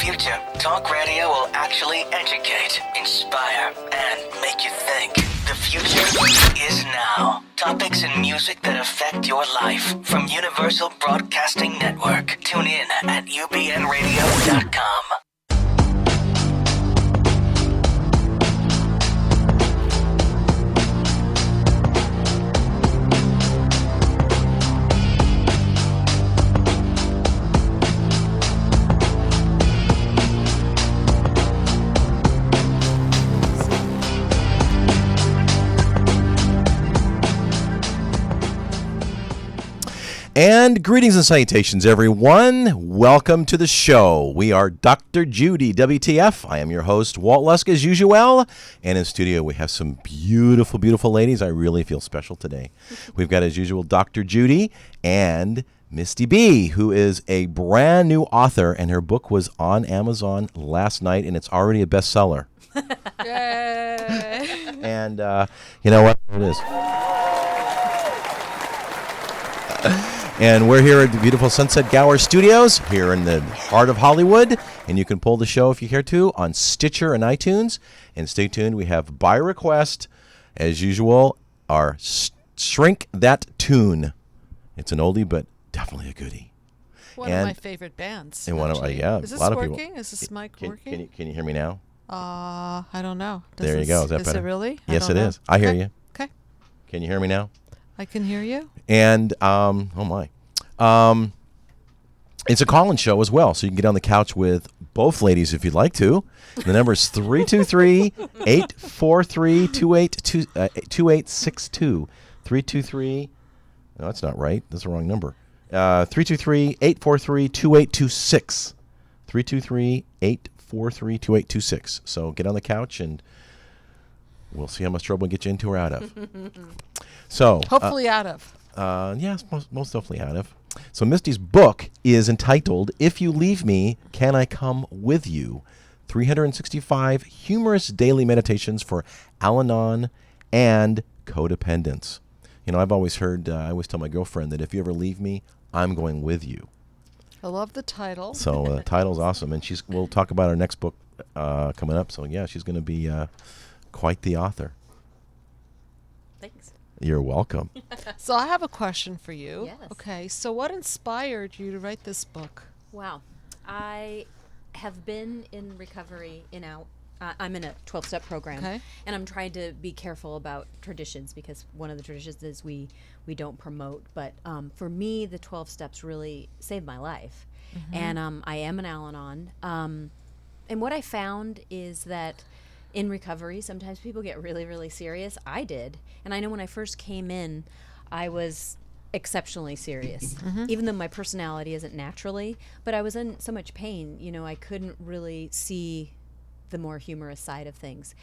future, talk radio will actually educate, inspire, and make you think. The future is now. Topics and music that affect your life from Universal Broadcasting Network. Tune in at ubnradio.com. And greetings and salutations, everyone. Welcome to the show. We are Dr. Judy, WTF. I am your host, Walt Lusk, as usual. And in studio, we have some beautiful, beautiful ladies. I really feel special today. We've got, as usual, Dr. Judy and Misti B, who is a brand new author. And her book was on Amazon last night, and it's already a bestseller. Yay. And you know what? It is. And we're here at the beautiful Sunset Gower Studios here in the heart of Hollywood. And you can pull the show if you care to on Stitcher and iTunes. And stay tuned. We have, by request, as usual, our Shrink That Tune. It's an oldie, but definitely a goodie. One of my favorite bands. And one of yeah, is this a lot working? Of people. Is this mic working? Can you hear me now? I don't know. There you go. Is that better? Is it really? Yes, it is. I hear you. Okay. Can you hear me now? I can hear you. And, oh my. It's a call-in show as well, so you can get on the couch with both ladies if you'd like to. The number is 323-843-2862. 323, no, that's not right. That's the wrong number. 323-843-2826. 323-843-2826. So get on the couch and we'll see how much trouble we get you into or out of. So hopefully out of. Yes, most definitely out of. So Misti's book is entitled, If You Leave Me, Can I Come With You? 365 Humorous Daily Meditations for Al-Anon and Codependents. You know, I've always heard, I always tell my girlfriend that if you ever leave me, I'm going with you. I love the title. So the title's awesome. And we'll talk about our next book coming up. So yeah, she's going to be quite the author. Thanks. You're welcome. So I have a question for you. Yes. Okay, so what inspired you to write this book? Wow. I have been in recovery I'm in a 12-step program. Okay. And I'm trying to be careful about traditions because one of the traditions is we don't promote. But for me, the 12 steps really saved my life. Mm-hmm. And I am an Al-Anon. And what I found is that in recovery, sometimes people get really, really serious. I did. And I know when I first came in, I was exceptionally serious, even though my personality isn't naturally. But I was in so much pain, you know, I couldn't really see the more humorous side of things.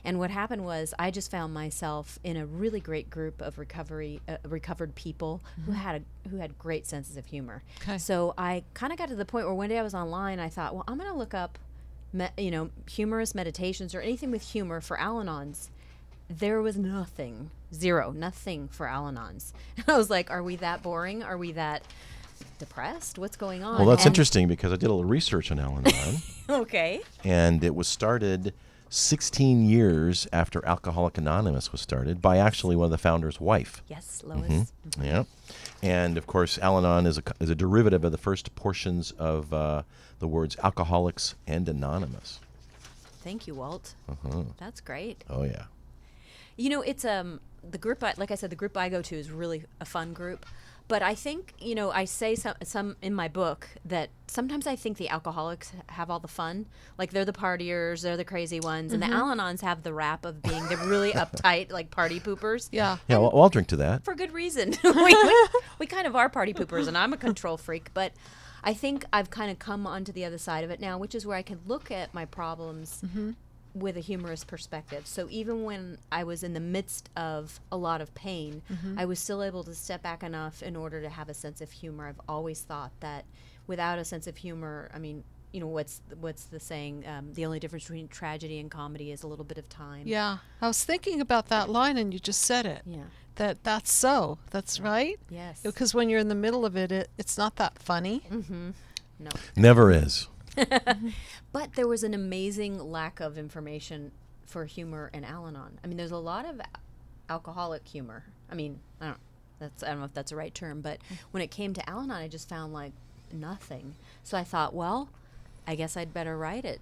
And what happened was I just found myself in a really great group of recovered people who had great senses of humor. Okay. So I kind of got to the point where one day I was online, I thought, well, I'm going to look up humorous meditations or anything with humor for Al-Anons. There was nothing for Al-Anons. And I was like, are we that boring? Are we that depressed? What's going on? Well, that's interesting because I did a little research on Al-Anon. Okay. And it was started 16 years after Alcoholics Anonymous was started by actually one of the founders' wife. Yes, Lois. Mm-hmm. Yeah. And, of course, Al-Anon is a derivative of the first portions of the words Alcoholics and Anonymous. Thank you, Walt. That's great. Oh, yeah. You know, it's the group, like I said, the group I go to is really a fun group. But I think, you know, I say some in my book that sometimes I think the alcoholics have all the fun. Like they're the partiers, they're the crazy ones. And the Al-Anons have the rap of being the really uptight, like party poopers. Yeah. Yeah, well, I'll drink to that. For good reason. we kind of are party poopers, and I'm a control freak. But I think I've kind of come onto the other side of it now, which is where I can look at my problems with a humorous perspective. So even when I was in the midst of a lot of pain, I was still able to step back enough in order to have a sense of humor. I've always thought that without a sense of humor, I mean, you know, what's the saying? The only difference between tragedy and comedy is a little bit of time. Yeah. I was thinking about that line and you just said it. Yeah. That's so. That's right. Yes. Because when you're in the middle of it, it's not that funny. No. Never is. But there was an amazing lack of information for humor in Al-Anon. I mean, there's a lot of alcoholic humor. I mean, I don't know if that's the right term, but when it came to Al-Anon, I just found like nothing. So I thought, well, I guess I'd better write it.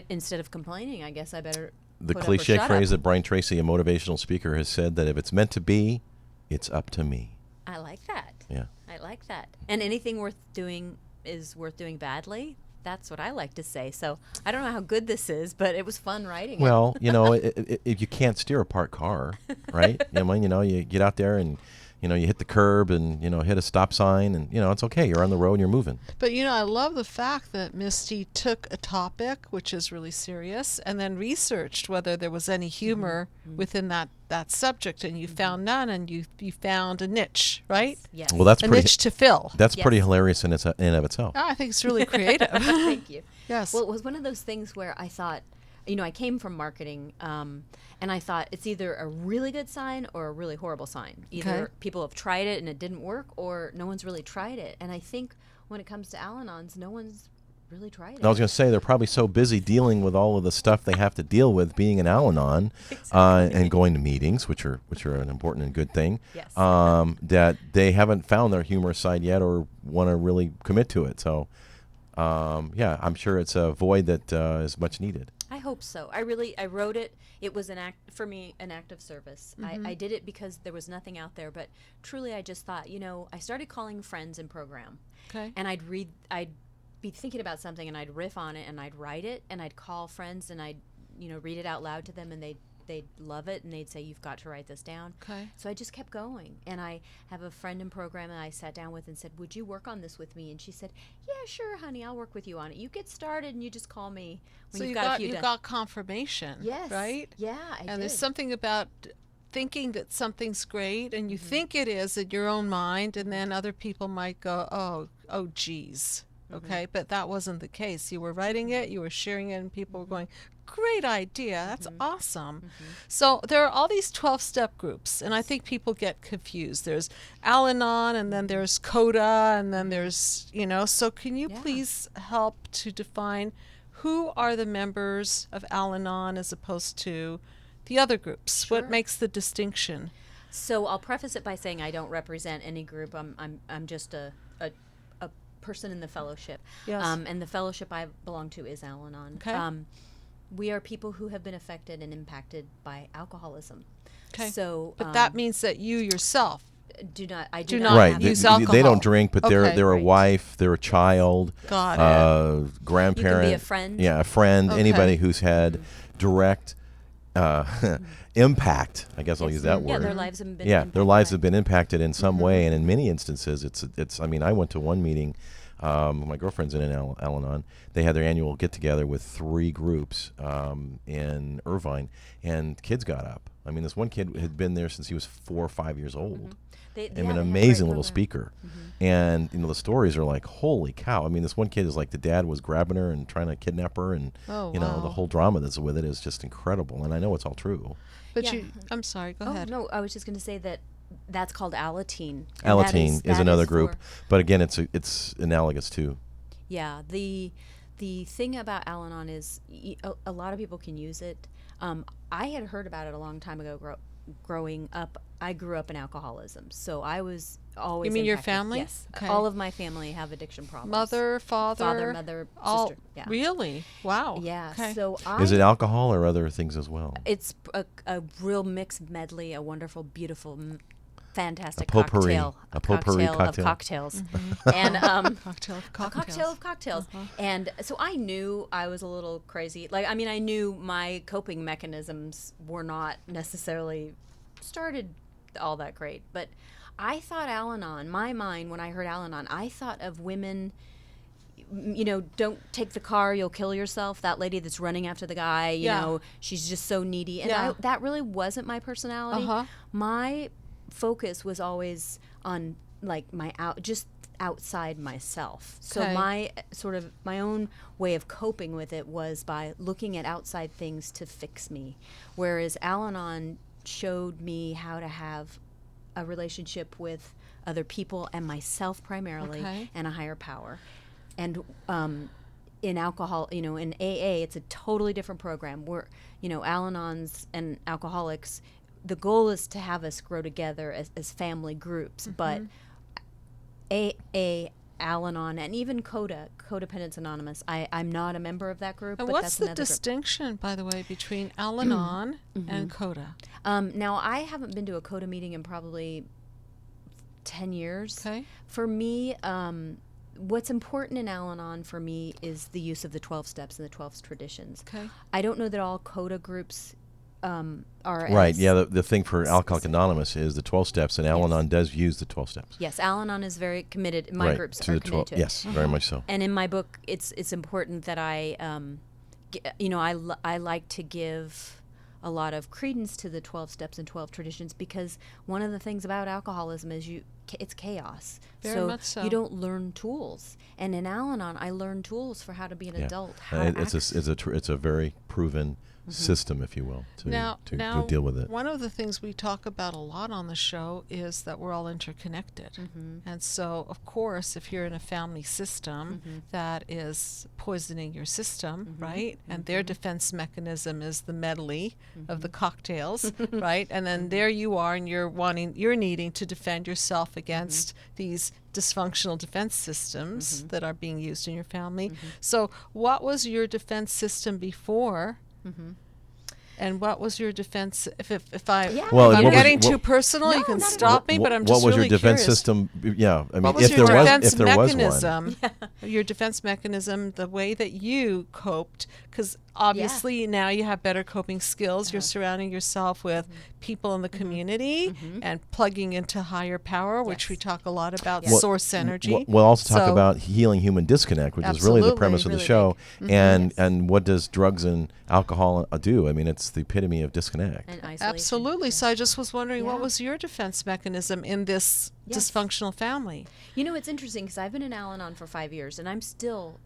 Instead of complaining, I guess I better. The put up or cliche shut phrase up. that Brian Tracy, a motivational speaker, has said that if it's meant to be, it's up to me. I like that. Yeah. I like that. And anything worth doing is worth doing badly. That's what I like to say. So I don't know how good this is, but it was fun writing it. Well, you know, if you can't steer a parked car, right? You get out there and, you hit the curb and, hit a stop sign and, it's okay. You're on the road and you're moving. But, I love the fact that Misty took a topic, which is really serious, and then researched whether there was any humor within that subject, and you found none, and you found a niche, right? Yes. Well, that's A pretty. niche to fill. That's Yes. pretty hilarious in and of itself. I think it's really creative. Thank you. Yes. Well, it was one of those things where I thought, I came from marketing, and I thought it's either a really good sign or a really horrible sign. Either Okay. people have tried it and it didn't work, or no one's really tried it. And I think when it comes to Al-Anons, no one's really tried it. I was going to say they're probably so busy dealing with all of the stuff they have to deal with being an Al-Anon and going to meetings, which are an important and good thing. Yes. That they haven't found their humorous side yet or want to really commit to it. So, I'm sure it's a void that is much needed. I hope so. I wrote it. It was an act of service. I did it because there was nothing out there. But truly, I just thought, I started calling friends in program. Okay. And I'd be thinking about something and I'd riff on it and I'd write it and I'd call friends and I'd, read it out loud to them and they'd love it and they'd say, you've got to write this down. Okay. So I just kept going. And I have a friend in program that I sat down with and said, would you work on this with me? And she said, yeah, sure, honey, I'll work with you on it. You get started and you just call me when So you've you got a few you done. got confirmation. Yes. Right? Yeah, I And there's did. something about thinking that something's great and you think it is in your own mind, and then other people might go, oh geez. Okay, but that wasn't the case. You were writing it, you were sharing it, and people were going, great idea, that's awesome. So there are all these 12-step groups, and I think people get confused. There's Al-Anon, and then there's CODA, and then there's, so can you please help to define who are the members of Al-Anon as opposed to the other groups? Sure. What makes the distinction? So I'll preface it by saying I don't represent any group. I'm just a person in the fellowship. Yes. And the fellowship I belong to is Al-Anon. Okay. We are people who have been affected and impacted by alcoholism. Okay. So, But that means that you yourself do not do not not Right. have- use They alcohol. don't drink, but they're Okay. a Right. wife, they're a child, Got it. grandparent. a friend. Yeah, a friend. Okay. Anybody who's had direct impact. I guess I'll use that Yeah, word. their lives have been Yeah, impacted their lives by- have been impacted in some way, and in many instances, it's. I mean, I went to one meeting. My girlfriend's in an Al-Anon. They had their annual get-together with 3 groups in Irvine, and kids got up. I mean, this one kid had been there since he was 4 or 5 years old. They I'm have an a amazing great little program. speaker, and the stories are like, holy cow! I mean, this one kid is like the dad was grabbing her and trying to kidnap her, and Oh, the wow. whole drama that's with it is just incredible. And I know it's all true. But Yeah. I'm sorry, go Oh ahead. no, I was just going to say that's called Alateen. And Alateen is that another for- group, but again, it's analogous too. Yeah, the thing about Al-Anon is a lot of people can use it. I had heard about it a long time ago. Growing up, I grew up in alcoholism, so I was always. You mean your impacted. family? Yes, Okay. all of my family have addiction problems. Mother, father, mother, all, sister. Yeah, Really? Wow. yeah. Okay. So Is it alcohol or other things as well? It's a real mixed medley, a wonderful, beautiful, fantastic A potpourri. cocktail. A potpourri cocktail cocktail. of cocktails, and cocktail of a cocktails. cocktail of cocktails. And so I knew I was a little crazy. I knew my coping mechanisms were not necessarily started all that great. But I thought Al-Anon, my mind, when I heard Al-Anon, I thought of women, don't take the car, you'll kill yourself. That lady that's running after the guy, Yeah. she's just so needy. And Yeah. that really wasn't my personality. Uh-huh. My focus was always on just outside myself. So Okay. my own way of coping with it was by looking at outside things to fix me. Whereas Al-Anon showed me how to have a relationship with other people and myself primarily, Okay. and a higher power. And in alcohol, in AA, it's a totally different program. We're, Al-Anons and alcoholics, the goal is to have us grow together as family groups. But AA, Al-Anon, and even Codependents Anonymous, I'm not a member of that group. And but what's that's the another distinction, by the way, between Al-Anon and Coda? Now, I haven't been to a Coda meeting in probably 10 years. Okay. For me, what's important in Al-Anon for me is the use of the 12 steps and the 12 traditions. Okay. I don't know that all Coda groups are Right. as- Yeah. The thing for Alcoholics Anonymous is the 12 steps, and Al-Anon does use the 12 steps. Yes, Al-Anon is very committed. My right. groups to are the committed 12. to it. Yes, very much so. And in my book, it's important that I, I like to give a lot of credence to the 12 steps and 12 traditions, because one of the things about alcoholism is it's chaos. Very much so. You don't learn tools. And in Al-Anon, I learned tools for how to be an adult. How And to act. it's a very proven system, if you will, to deal with it. One of the things we talk about a lot on the show is that we're all interconnected. And so, of course, if you're in a family system that is poisoning your system, right? And their defense mechanism is the medley of the cocktails, right? And then there you are, and you're needing to defend yourself against these dysfunctional defense systems that are being used in your family. So what was your defense system before? And what was your defense? If Well, I'm what was- getting what- too personal, you can not at stop me. But I'm just what was really your defense curious. system? Yeah, I mean, What was if your there was defense one. mechanism? Your defense mechanism, the way that you coped, because obviously now you have better coping skills. You're surrounding yourself with people in the community and plugging into higher power, which we talk a lot about, source energy. We'll also talk So- about healing human disconnect, which is really the Absolutely. premise of the Really show. big. And what does drugs and alcohol do? I mean, it's the epitome of disconnect. And isolation. Absolutely. So I just was wondering, what Yeah. was your defense mechanism in this dysfunctional family? It's interesting because I've been in Al-Anon for 5 years, and I'm still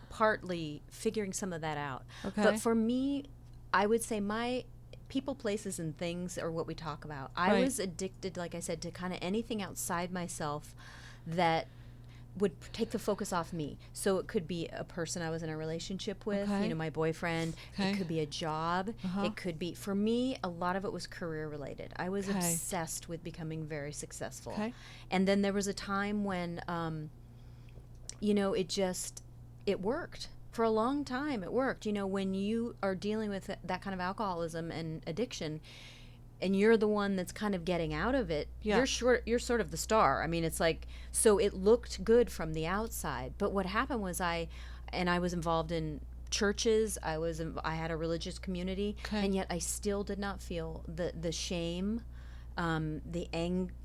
partly figuring some of that out. Okay. But for me, I would say my people, places, and things are what we talk about. I Right. was addicted, like I said, to kind of anything outside myself that would take the focus off me. So it could be a person I was in a relationship with, Okay. my boyfriend. Okay. It could be a job. It could be, for me, a lot of it was career related. I was Okay. obsessed with becoming very successful. Okay. And then there was a time when, it worked. For a long time, it worked. When you are dealing with that kind of alcoholism and addiction, and you're the one that's kind of getting out of it, you're sort of the star. I mean, it's like, so it looked good from the outside. But what happened was I was involved in churches. I had a religious community, and yet I still did not feel the shame, the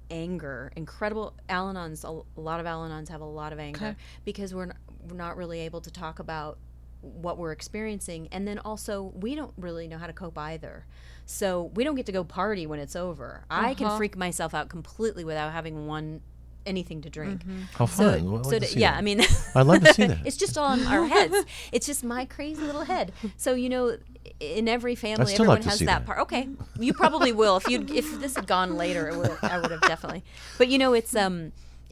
anger. Incredible. Al-Anons, a lot of Al-Anons have a lot of anger because we're not really able to talk about what we're experiencing, and then also we don't really know how to cope either. So we don't get to go party when it's over. I can freak myself out completely without having anything to drink. How fun! Well, I'd like to see that. I mean, I'd love to see that. it's just all in our heads. It's just my crazy little head. So in every family, still everyone like to has see that that. part. Okay, you probably will. If this had gone later, I would have definitely. But it's in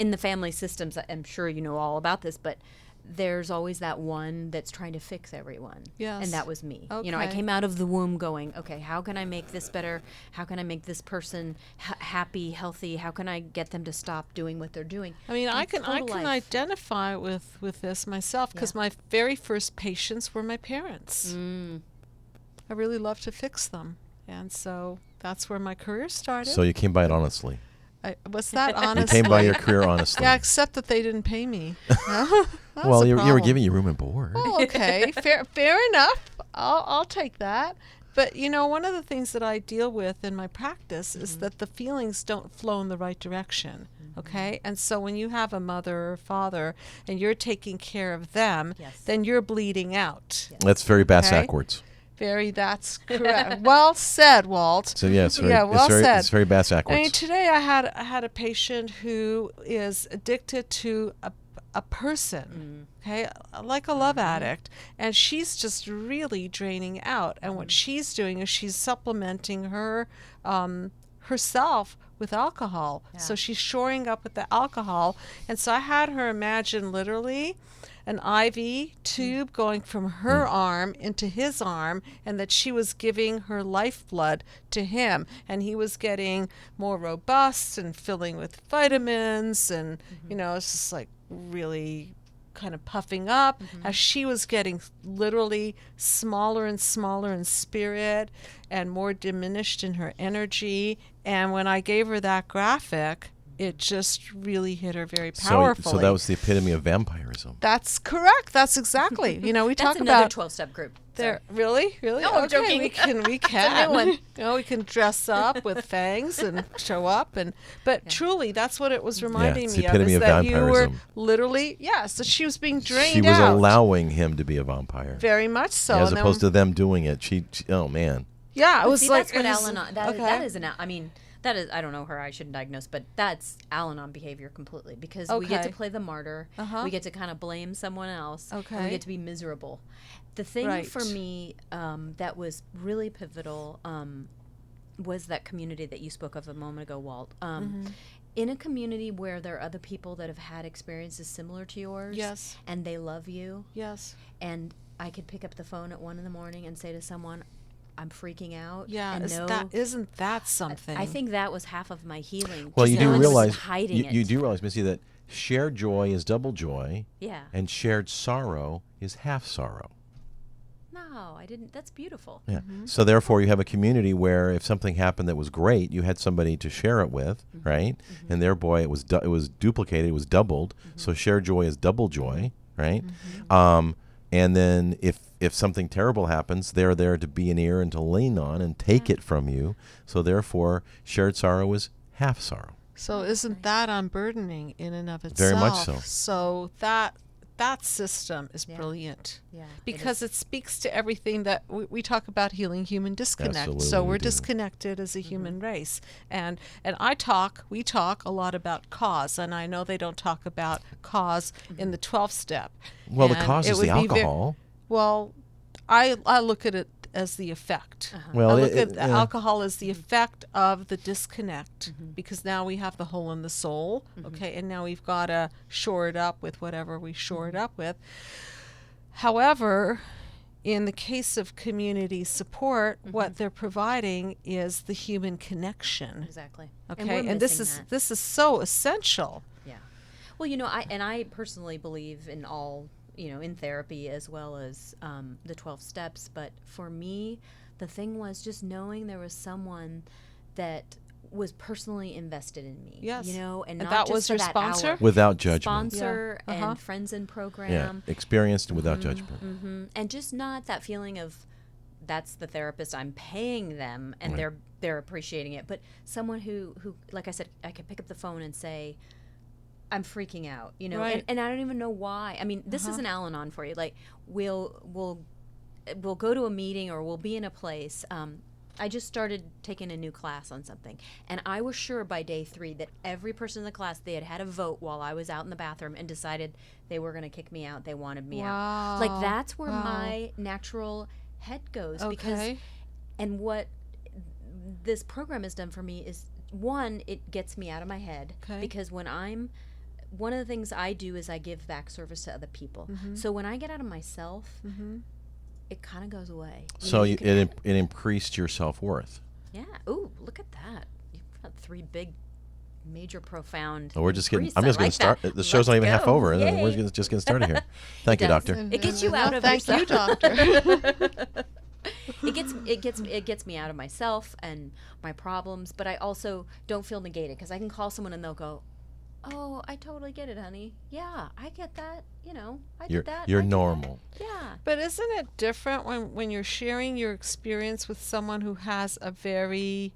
the family systems. I'm sure you know all about this, but there's always that one that's trying to fix everyone. Yes. And that was me. I Okay. came out of the womb going, okay, how can I make this better? How can I make this person happy, healthy? How can I get them to stop doing what they're doing? I mean, I can total life. identify with this myself, because my very first patients were my parents. I really love to fix them, and so that's where my career started. So you came by it honestly. Was that You honest? came by your career honestly. Yeah, except that they didn't pay me. Well, you were problem. giving you room and board. Oh, okay, fair enough. I'll take that. But one of the things that I deal with in my practice is that the feelings don't flow in the right direction. Okay, and so when you have a mother or father and you're taking care of them, then you're bleeding out. That's very bass Okay. backwards. That's correct. Well said, Walt. So yeah, it's very, well said. It's very bass backwards. I mean, today I had a patient who is addicted to a person, okay, like a love addict, and she's just really draining out. And what she's doing is she's supplementing her herself with alcohol. So she's shoring up with the alcohol. And so I had her imagine literally an IV tube going from her arm into his arm, and that she was giving her lifeblood to him, and he was getting more robust and filling with vitamins, and you know, it's just like really kind of puffing up as she was getting literally smaller and smaller in spirit and more diminished in her energy. And when I gave her that graphic, it just really hit her very powerfully. So that was the epitome of vampirism. That's correct. That's exactly. You know, we That's talk another about 12-step group. there. Really? No, I'm Okay, joking. We can. new one. You know, we can dress up with fangs and show up, but truly, that's what it was reminding it's me the of. epitome Is of that you were vampirism. literally, so she was being drained She was out. allowing him to be a vampire. Very much so. As And then- opposed to them doing it. She oh, man. yeah, it But was see, like that's what it was- Al-Anon. That is an. I mean, that is. I don't know her. I shouldn't diagnose, but that's Al-Anon behavior completely, because we get to Okay. play the martyr. We get to kind of blame someone else. And we Okay. get to be miserable. The thing Right. for me that was really pivotal was that community that you spoke of a moment ago, Walt. In a community where there are other people that have had experiences similar to yours, Yes. and they love you, Yes. and I could pick up the phone at 1 a.m. and say to someone, I'm freaking out. Yeah, and isn't that something? I think that was half of my healing. Well, Just you do no one was realize hiding you it. do realize, Missy, that shared joy is double joy, Yeah. and shared sorrow is half sorrow. No, I didn't. That's beautiful. Yeah. So therefore, you have a community where if something happened that was great, you had somebody to share it with, right? And thereby it was duplicated, it was doubled. So shared joy is double joy, right? And then if something terrible happens, they're there to be an ear and to lean on and take it from you. So therefore, shared sorrow is half sorrow. So isn't that unburdening in and of itself? Very much so. So that system is brilliant. Yeah, Because it speaks to everything that we talk about, healing human disconnect. Absolutely So we we're do. disconnected as a human race. And we talk a lot about cause, and I know they don't talk about cause in the 12th step. Well, the And cause it is the would be alcohol. well, I look at it as the effect. Well, I look at alcohol as the effect of the disconnect, because now we have the hole in the soul, okay, and now we've got to shore it up with whatever we shore it up with. However, in the case of community support, what they're providing is the human connection. Exactly. Okay, we're and this missing is that. so essential. Yeah. Well, I personally believe in all, in therapy as well as the 12 steps. But for me, the thing was just knowing there was someone that was personally invested in me. Yes. And And not that just was for your that sponsor? hour. Without judgment. Sponsor Yeah. and friends in program. Yeah, experienced and without judgment. And just not that feeling of that's the therapist, I'm paying them and they're appreciating it, but someone who like I said, I could pick up the phone and say, I'm freaking out, Right. and I don't even know why. I mean, this is an Al-Anon for you. Like we'll go to a meeting or we'll be in a place. I just started taking a new class on something, and I was sure by day 3 that every person in the class, they had a vote while I was out in the bathroom and decided they were going to kick me out. They wanted me out. Like that's where my natural head goes. Because, Okay. and what this program has done for me is, one, it gets me out of my head. Okay. Because one of the things I do is I give back service to other people. So when I get out of myself, it kind of goes away. So you can- it increased your self-worth. yeah. Ooh, look at that. You've got 3 big, major, profound. Oh, we're just getting. increase. I'm I just going like to start. that. The show's not Let's even half go. over, and then we're Yay. just getting started here. Thank you, does. doctor. It gets you out of Thank you, yourself. doctor. It gets me out of myself and my problems, but I also don't feel negated because I can call someone and they'll go, "Oh, I totally get it, honey. Yeah, I get that. I did that. You're I did that." normal. Yeah. But isn't it different when you're sharing your experience with someone who has a very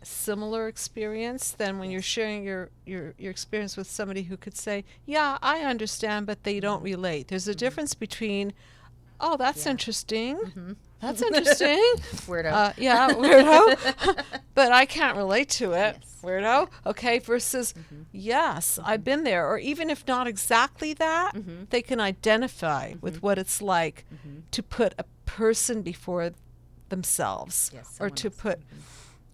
similar experience than when you're sharing your experience with somebody who could say, "Yeah, I understand," but they don't relate. There's a difference between, "Oh, that's interesting. That's interesting." Weirdo. Yeah, weirdo. But I can't relate to it. Yes. Weirdo. Okay, versus, yes, I've been there. Or even if not exactly that, they can identify with what it's like to put a person before themselves. Yes, or someone to else. put,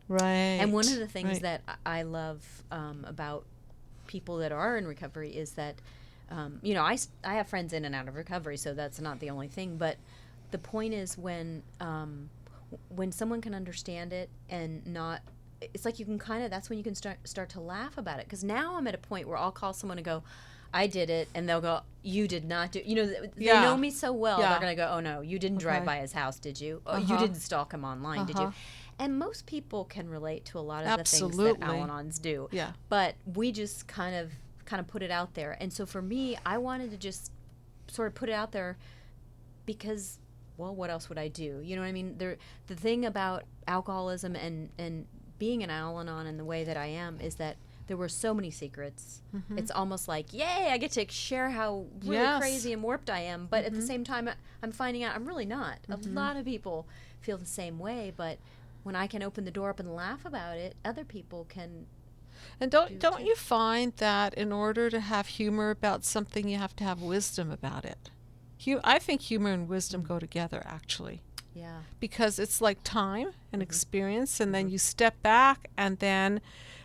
right. And one of the things right. that I love about people that are in recovery is that You know, I have friends in and out of recovery, so that's not the only thing. But the point is when someone can understand it and not, it's like you can kind of, that's when you can start to laugh about it. Because now I'm at a point where I'll call someone and go, I did it, and they'll go, you did not do, you know, they know me so well, they're going to go, oh no, you didn't drive by his house, did you? Oh, you didn't stalk him online, did you? And most people can relate to a lot of the things that Al-Anons do. Yeah. But we just kind of put it out there. And so for me, I wanted to just sort of put it out there because, well, what else would I do? You know what I mean? The thing about alcoholism and being an Al-Anon in the way that I am is that there were so many secrets. It's almost like, yay, I get to share how really crazy and warped I am. But at the same time, I'm finding out I'm really not. A lot of people feel the same way. But when I can open the door up and laugh about it, other people can. And don't you find that in order to have humor about something, you have to have wisdom about it? I think humor and wisdom go together, actually. Yeah. Because it's like time and experience, and then you step back, and then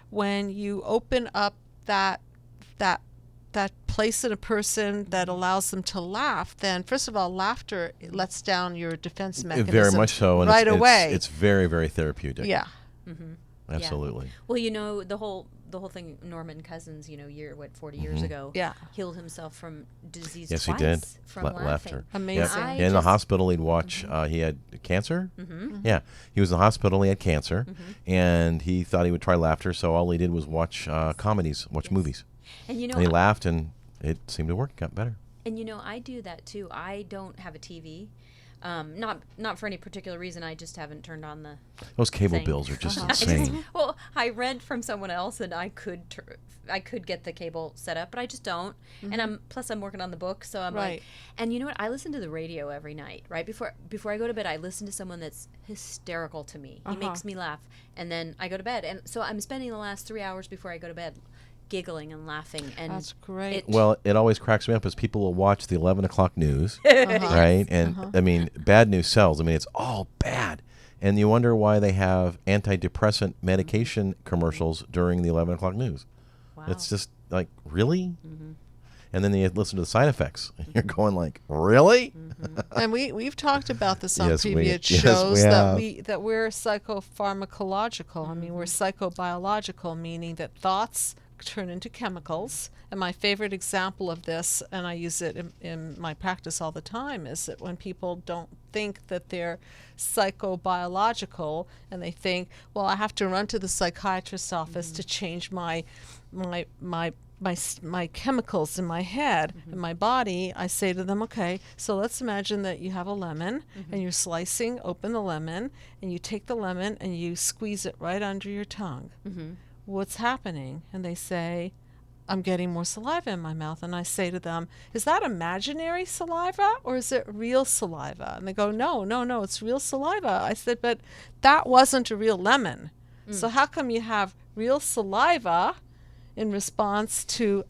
when you open up that place in a person that allows them to laugh, then first of all, laughter lets down your defense mechanism. Very much so, and right away. It's very, very therapeutic. Yeah. Absolutely. Yeah. Well, you know, the whole thing, Norman Cousins, you know, 40 years ago, healed himself from disease twice. He did. From laughter. Amazing. Yep. In the hospital, he'd watch, he had cancer. Yeah. He was in the hospital, he had cancer, and he thought he would try laughter, so all he did was watch comedies, watch movies. And, you know, and he laughed, and it seemed to work, got better. And, you know, I do that, too. I don't have a TV. Not for any particular reason. I just haven't turned on the those cable thing. bills are just insane. Well, I rent from someone else, and I could get the cable set up, but I just don't. And I'm working on the book, so I'm like. And you know what? I listen to the radio every night. Right before I go to bed, I listen to someone that's hysterical to me. He makes me laugh, and then I go to bed. And so I'm spending the last 3 hours before I go to bed giggling and laughing, and that's great. Well, it always cracks me up as people will watch the 11 o'clock news, right? And I mean, bad news sells. I mean, it's all bad, and you wonder why they have antidepressant medication commercials during the 11 o'clock news. Wow. It's just like, really? And then you listen to the side effects, and you're going like, really? And we've talked about this on previous shows that we're psychopharmacological. I mean, we're psychobiological, meaning that thoughts turn into chemicals. And my favorite example of this, and I use it in my practice all the time, is that when people don't think that they're psychobiological, and they think, well, I have to run to the psychiatrist's office to change my chemicals in my head, in my body, I say to them, okay, so let's imagine that you have a lemon, and you're slicing open the lemon, and you take the lemon and you squeeze it right under your tongue. What's happening? And they say, I'm getting more saliva in my mouth. And I say to them, is that imaginary saliva or is it real saliva? And they go, no, it's real saliva. I said, but that wasn't a real lemon. So how come you have real saliva in response to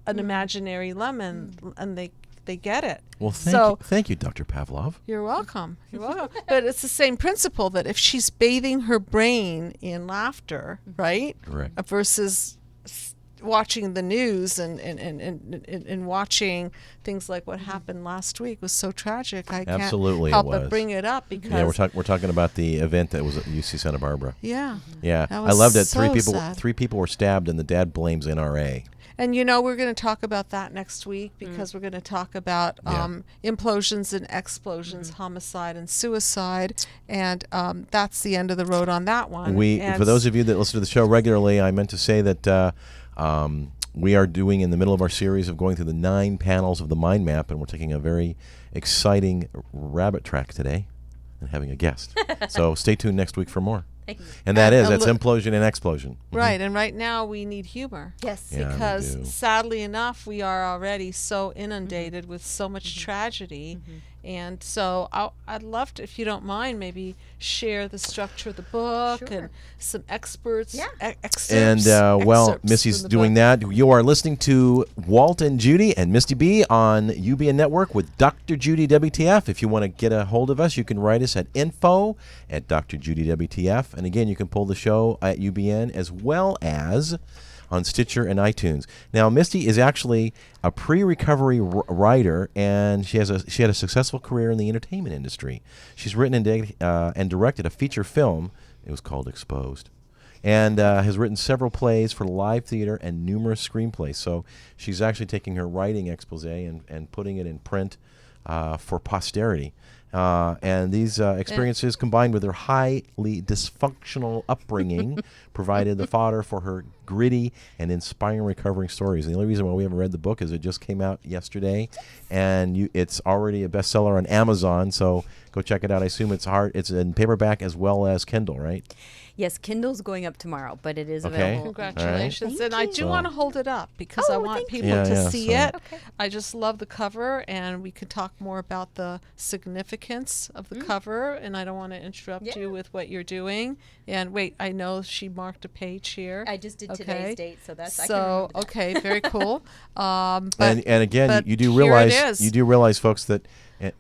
an imaginary lemon? And they get it. Well, thank you, Dr. Pavlov. You're welcome. You're welcome. But it's the same principle that if she's bathing her brain in laughter, right? Correct. Versus watching the news and watching things like what happened last week was so tragic. I can't help but bring it up because we're talking about the event that was at UC Santa Barbara. Yeah. I loved it. So three people were stabbed, and the dad blames NRA. And, you know, we're going to talk about that next week because we're going to talk about implosions and explosions, homicide and suicide. And that's the end of the road on that one. For those of you that listen to the show regularly, I meant to say that we are doing in the middle of our series of going through the 9 panels of the mind map, and we're taking a very exciting rabbit track today and having a guest. So stay tuned next week for more. And that's implosion and explosion. Right, and right now we need humor. Yes. Because sadly enough, we are already so inundated with so much tragedy. And so I'd love to, if you don't mind, maybe share the structure of the book and some excerpts. And while Missy's doing that, you are listening to Walt and Judy and Misti B on UBN Network with Dr. Judy WTF. If you want to get a hold of us, you can write us at info@drjudywtf. And again, you can pull the show at UBN as well as on Stitcher and iTunes. Now, Misty is actually a pre-recovery writer, and she had a successful career in the entertainment industry. She's written and directed a feature film. It was called Exposed. And has written several plays for live theater and numerous screenplays. So she's actually taking her writing expose and putting it in print for posterity. And these experiences, combined with her highly dysfunctional upbringing, provided the fodder for her gritty and inspiring recovering stories. And the only reason why we haven't read the book is it just came out yesterday, and it's already a bestseller on Amazon. So go check it out. I assume it's in paperback as well as Kindle, right? Yes, Kindle's going up tomorrow, but it is available. Congratulations. Right. And I do want to hold it up because I want people to see it. Okay. I just love the cover, and we could talk more about the significance of the cover, and I don't want to interrupt you with what you're doing. And wait, I know she marked a page here. I just did today's date, so that's I can so remember that. Okay, very cool. And again, you do realize, folks, that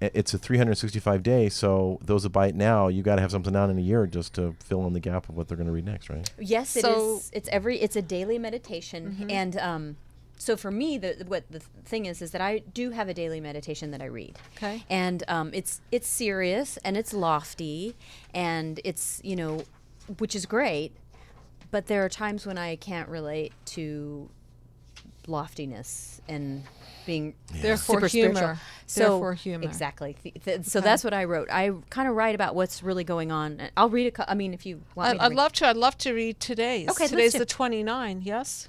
it's a 365 days, so those that buy it now, you got to have something out in a year just to fill in the gap of what they're going to read next, right? Yes, it is. It's a daily meditation, and so for me, the thing is that I do have a daily meditation that I read. Okay. And it's serious and it's lofty, and it's which is great, but there are times when I can't relate to loftiness and being therefore super humor. spiritual. Therefore humor. Exactly. So that's what I wrote. I kind of write about what's really going on. I'll read if you want me to. I'd love to read today's. Okay, today's the 29th. Yes.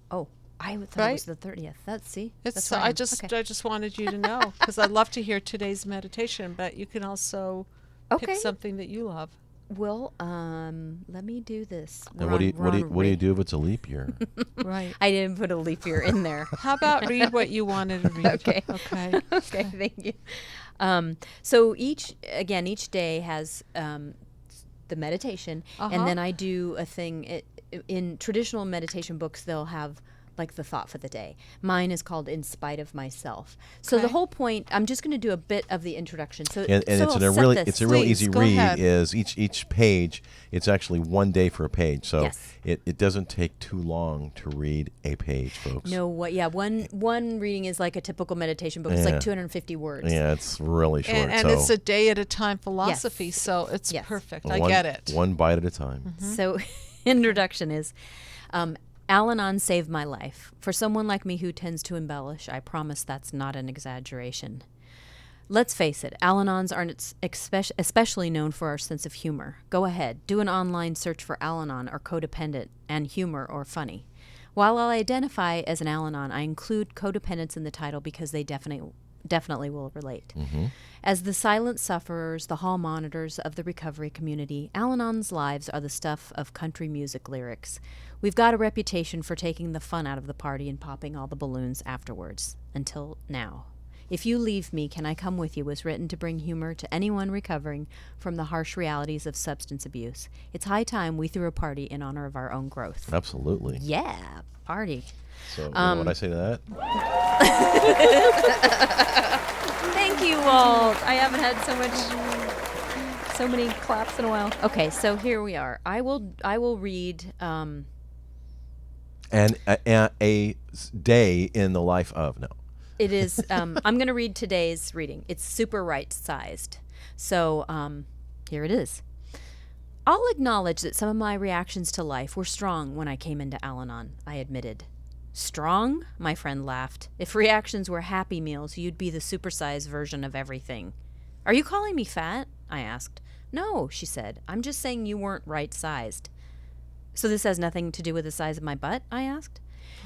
Oh, I thought it was the 30th. That's I just wanted you to know because I'd love to hear today's meditation, but you can also pick something that you love. Well, let me do this. And what do you do if it's a leap year? Right. I didn't put a leap year in there. How about read what you wanted to read? Okay. Okay. Okay. Thank you. So each day has the meditation, and then I do a thing. In traditional meditation books, they'll have like the thought for the day. Mine is called In Spite of Myself. So the whole point, I'm just going to do a bit of the introduction. So it's a real easy read. Ahead. Is each page, it's actually one day for a page. So it doesn't take too long to read a page, folks. No, one reading is like a typical meditation book. It's like 250 words. Yeah, it's really short. And it's a day at a time philosophy, so it's perfect. I get it. One bite at a time. Mm-hmm. So introduction is Al-Anon saved my life. For someone like me who tends to embellish, I promise that's not an exaggeration. Let's face it, Al-Anons aren't especially known for our sense of humor. Go ahead, do an online search for Al-Anon or codependent and humor or funny. While I'll identify as an Al-Anon, I include codependents in the title because they definitely will relate. Mm-hmm. As the silent sufferers, the hall monitors of the recovery community, Al-Anon's lives are the stuff of country music lyrics. We've got a reputation for taking the fun out of the party and popping all the balloons afterwards. Until now. If You Leave Me, Can I Come With You was written to bring humor to anyone recovering from the harsh realities of substance abuse. It's high time we threw a party in honor of our own growth. Absolutely. Yeah, party. So what I say to that? Thank you, Walt. I haven't had so many claps in a while. Okay, so here we are. I will read And a day in the life of It is. I'm going to read today's reading. It's super right-sized. So here it is. I'll acknowledge that some of my reactions to life were strong when I came into Al-Anon, I admitted. Strong? My friend laughed. If reactions were Happy Meals, you'd be the supersized version of everything. Are you calling me fat? I asked. No, she said. I'm just saying you weren't right-sized. So this has nothing to do with the size of my butt? I asked.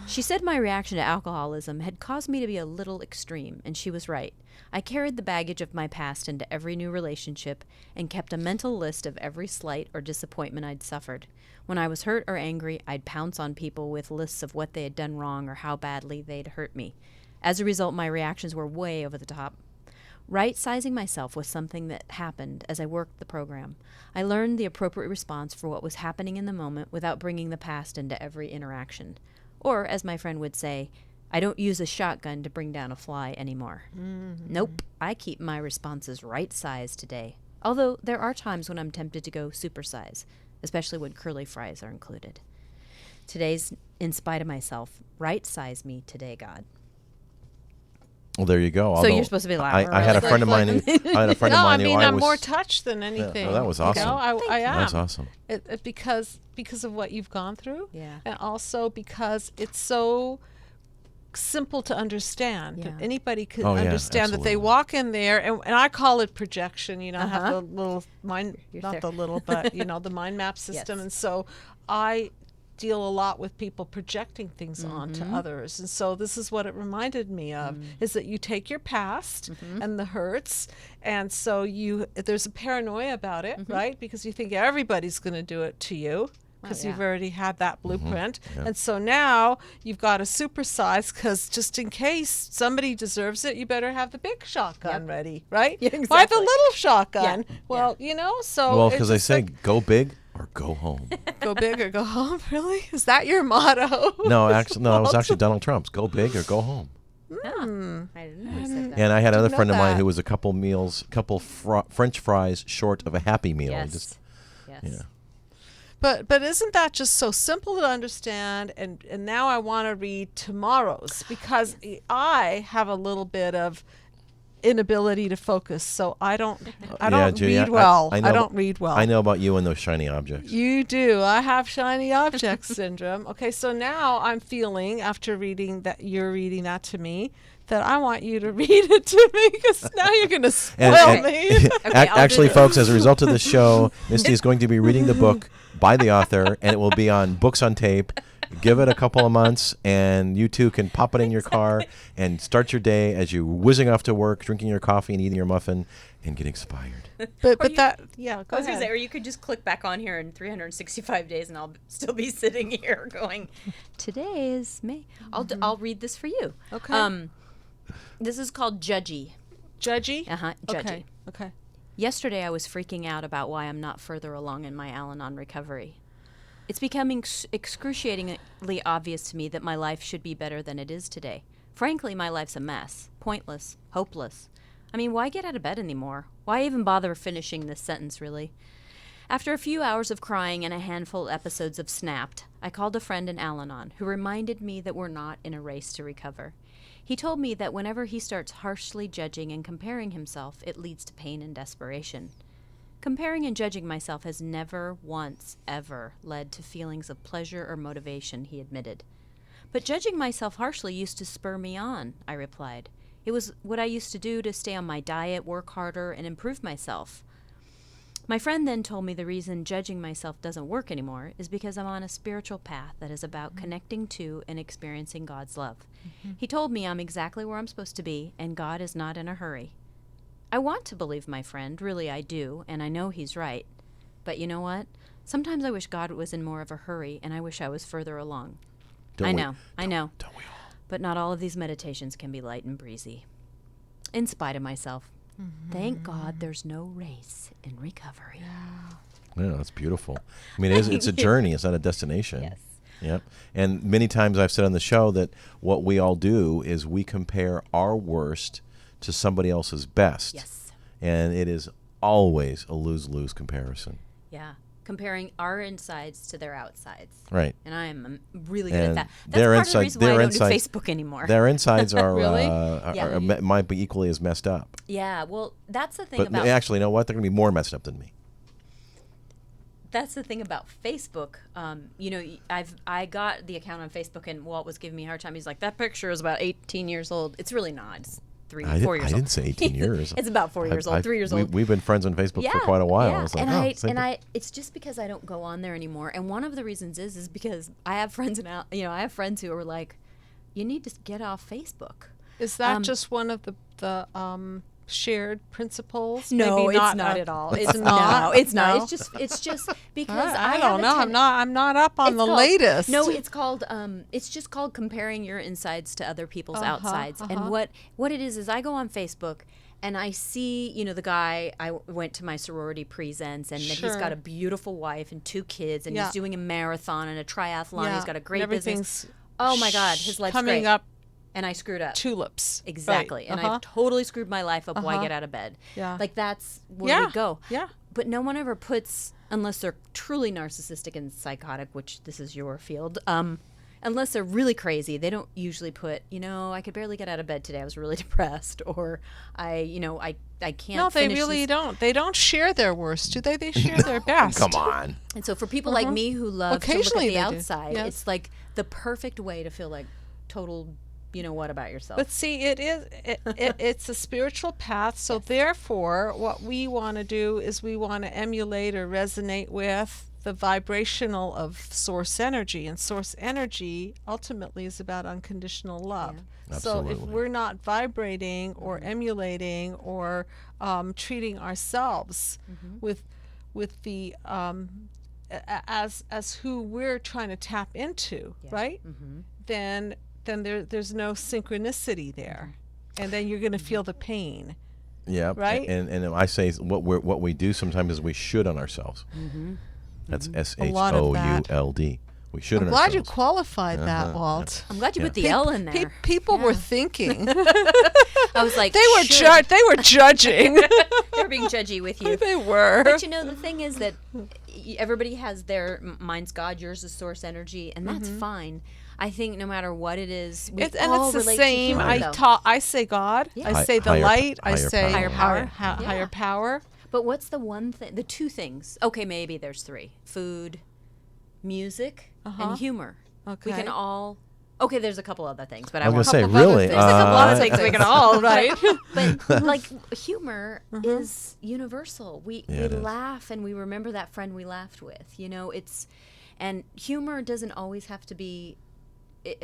She said my reaction to alcoholism had caused me to be a little extreme, and she was right. I carried the baggage of my past into every new relationship and kept a mental list of every slight or disappointment I'd suffered. When I was hurt or angry, I'd pounce on people with lists of what they had done wrong or how badly they'd hurt me. As a result, my reactions were way over the top. Right-sizing myself was something that happened as I worked the program. I learned the appropriate response for what was happening in the moment without bringing the past into every interaction. Or, as my friend would say, I don't use a shotgun to bring down a fly anymore. Mm-hmm. Nope, I keep my responses right-sized today. Although there are times when I'm tempted to go supersize, especially when curly fries are included. Today's in spite of myself. Right size me today, God. Well, there you go. So Although you're supposed to be like, I had a friend of mine who No, I mean, I'm was more touched than anything. no, that was awesome. You know, I am. That's awesome. Because of what you've gone through. Yeah. And also because it's so simple to understand that Yeah. anybody could Oh, yeah, understand that they absolutely. walk in there, and I call it projection. You know, I have the little mind, You're not there. the little, but you know, the mind map system. Yes. And so I deal a lot with people projecting things onto others, and so this is what it reminded me of, is that you take your past and the hurts, and so there's a paranoia about it, right? Because you think everybody's going to do it to you, because you've already had that blueprint. And so now you've got to supersize, because just in case somebody deserves it, you better have the big shotgun ready, right? Yeah, Why the exactly. little shotgun? Yeah. Well, you know, so Well, it's because they just say like, go big or go home. go big or go home. Really? Is that your motto? No, actually, no, it was actually Donald Trump's. Go big or go home. I didn't know he said that. And I had another know friend of mine that. who was a couple French fries short of a Happy Meal. He Yes. just- Yes. yeah. But isn't that just so simple to understand? And now I want to read tomorrow's, because I have a little bit of inability to focus, so I don't Judy, read well. I know I don't read well. I know about you and those shiny objects. You do. I have shiny object syndrome. Okay, so now I'm feeling, after reading that, you're reading that to me, that I want you to read it to me, because now you're going to spoil And- me. Okay, I'll do Actually, this. folks, as a result of this show, Misty is going to be reading the book by the author, and it will be on Books on Tape. Give it a couple of months, and you two can pop it in your car and start your day as you're whizzing off to work, drinking your coffee and eating your muffin, and get inspired. But you- that, yeah, go I was going ahead. to say, or you could just click back on here in 365 days and I'll still be sitting here going, today is May. I'll read this for you. Okay. This is called Judgy. Judgy? Uh-huh, Judgy. Okay. Okay. Yesterday I was freaking out about why I'm not further along in my Al-Anon recovery. It's becoming excruciatingly obvious to me that my life should be better than it is today. Frankly, my life's a mess. Pointless. Hopeless. I mean, why get out of bed anymore? Why even bother finishing this sentence, really? After a few hours of crying and a handful of episodes of Snapped, I called a friend in Al-Anon who reminded me that we're not in a race to recover. He told me that whenever he starts harshly judging and comparing himself, it leads to pain and desperation. Comparing and judging myself has never once, ever led to feelings of pleasure or motivation, he admitted. But judging myself harshly used to spur me on, I replied. It was what I used to do to stay on my diet, work harder, and improve myself. My friend then told me the reason judging myself doesn't work anymore is because I'm on a spiritual path that is about connecting to and experiencing God's love. He told me I'm exactly where I'm supposed to be, and God is not in a hurry. I want to believe my friend, really I do, and I know he's right. But you know what? Sometimes I wish God was in more of a hurry, and I wish I was further along. I know. Don't we all? But not all of these meditations can be light and breezy. In spite of myself. Thank God there's no race in recovery. Yeah, that's beautiful. I mean, it's a journey. It's not a destination. Yes. Yep. And many times I've said on the show that what we all do is we compare our worst to somebody else's best. Yes. And it is always a lose-lose comparison. Yeah. Comparing our insides to their outsides. Right. And I am really good at And that. their That's part of the reason why I don't do insides- Facebook anymore. Their insides are, Really? Yeah. might be equally as messed up. Yeah, well, that's the thing But about actually, you know what? They're going to be more messed up than me. that's the thing about Facebook. You know, I got the account on Facebook, and Walt was giving me a hard time. He's like, "That picture is about 18 years old." It's really not. It's 4 I years old. didn't say 18 years. It's about 4 years old, 3 years old. We've been friends on Facebook for quite a while. Yeah, It's like, and it's just because I don't go on there anymore. And one of the reasons is because I have friends I have friends who are like, "You need to get off Facebook." Is that just one of the shared principles? No, Maybe it's not at all. It's not. No, it's not. No? It's just because I have don't a know. I'm not up on It's the called- latest. No, it's called it's just called comparing your insides to other people's outsides. And what it is I go on Facebook and I see, you know, the guy I went to my sorority presents, and that he's Sure. got a beautiful wife and 2 kids, and Yeah. he's doing a marathon and a triathlon. Yeah, He's got a great and business. everything's Oh my God, his life's coming great. up And I screwed up. tulips. Exactly. Right. And I totally screwed my life up. Why get out of bed? Yeah. Like that's where we go. Yeah. But no one ever puts unless they're truly narcissistic and psychotic, which this is your field, unless they're really crazy, they don't usually put, I could barely get out of bed today. I was really depressed, or I can't. No, they finish really this. don't. They don't share their worst, do they? They share their best. Come on. And so for people like me who love Occasionally to look at they the do, outside, yes. it's like the perfect way to feel like total, what about yourself? But see, it's a spiritual path. So therefore, what we want to do is we want to emulate or resonate with the vibrational of source energy, and source energy ultimately is about unconditional love. So if Absolutely. we're not vibrating or emulating or treating ourselves with the as who we're trying to tap into, right? Then there's no synchronicity there, and then you're going to feel the pain. Yeah. Right? And I say what we do sometimes is we should on ourselves. That's lot of that. SHOULD. We should I'm on glad you ourselves. qualified that, Walt. I'm glad you put the L in there. People were thinking. I was like, They were judging. They were being judgy with you. They were. But the thing is that everybody has their mine's God, yours is source energy, and that's fine. I think no matter what it is, we And all it's the relate same. to humor, I say God. Yeah. I say the Higher- light. I higher say power. Higher power. higher power. But what's the one thing? The two things. Okay, maybe there's three: food, music, and humor. We can Okay. all. Okay, there's a couple other things, but I was won't. gonna say, couple of other really. things. There's a couple other things we can all Right. But like humor is universal. We Yeah, it is. laugh and we remember that friend we laughed with. And humor doesn't always have to be.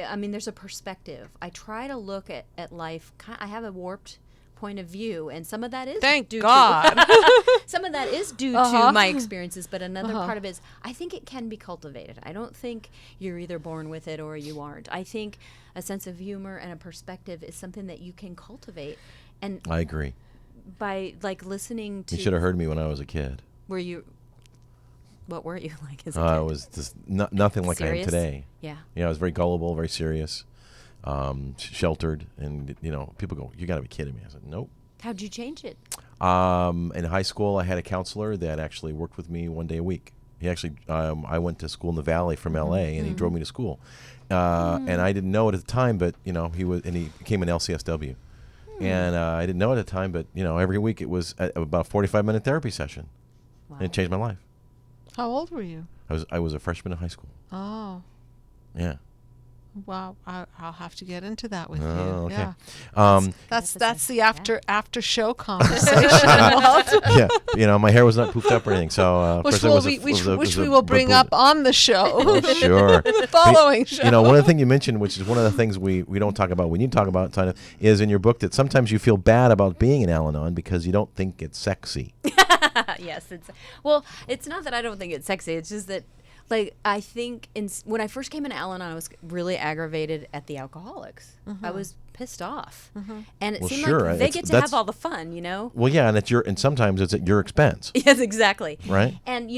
I mean, there's a perspective. I try to look at life. I have a warped point of view, and some of that is Thank due God. to some of that is due to my experiences, but another part of it is I think it can be cultivated. I don't think you're either born with it or you aren't. I think a sense of humor and a perspective is something that you can cultivate, and I agree. by listening to You should have heard me when I was a kid. what were you like as a I kid? was just nothing like Serious? I am today. Yeah. I was very gullible, very serious, sheltered, and people go, "You got to be kidding me!" I said, "Nope." How'd you change it? In high school, I had a counselor that actually worked with me one day a week. He actually, I went to school in the Valley from L.A. and he drove me to school, and I didn't know it at the time, but he became an LCSW, and I didn't know it at the time, but every week it was about a 45-minute therapy session, and it changed my life. How old were you? I was a freshman in high school. Oh, Yeah. wow. I'll have to get into that with Oh, you. okay. Yeah. That's the after show conversation. Walt. Yeah. My hair was not poofed up or anything, so of Which course it we was a will bring up on the show. Sure. The following show. One of the things you mentioned, which is one of the things we don't talk about when you talk about it, is in your book that sometimes you feel bad about being an Al-Anon because you don't think it's sexy. Yes, it's not that I don't think it's sexy. It's just that, I think when I first came into Al-Anon, I was really aggravated at the alcoholics. I was pissed off, and it Well, seemed sure, like they it's- get to that's- have all the fun, Well, yeah, and sometimes it's at your expense, Yes, exactly. right? And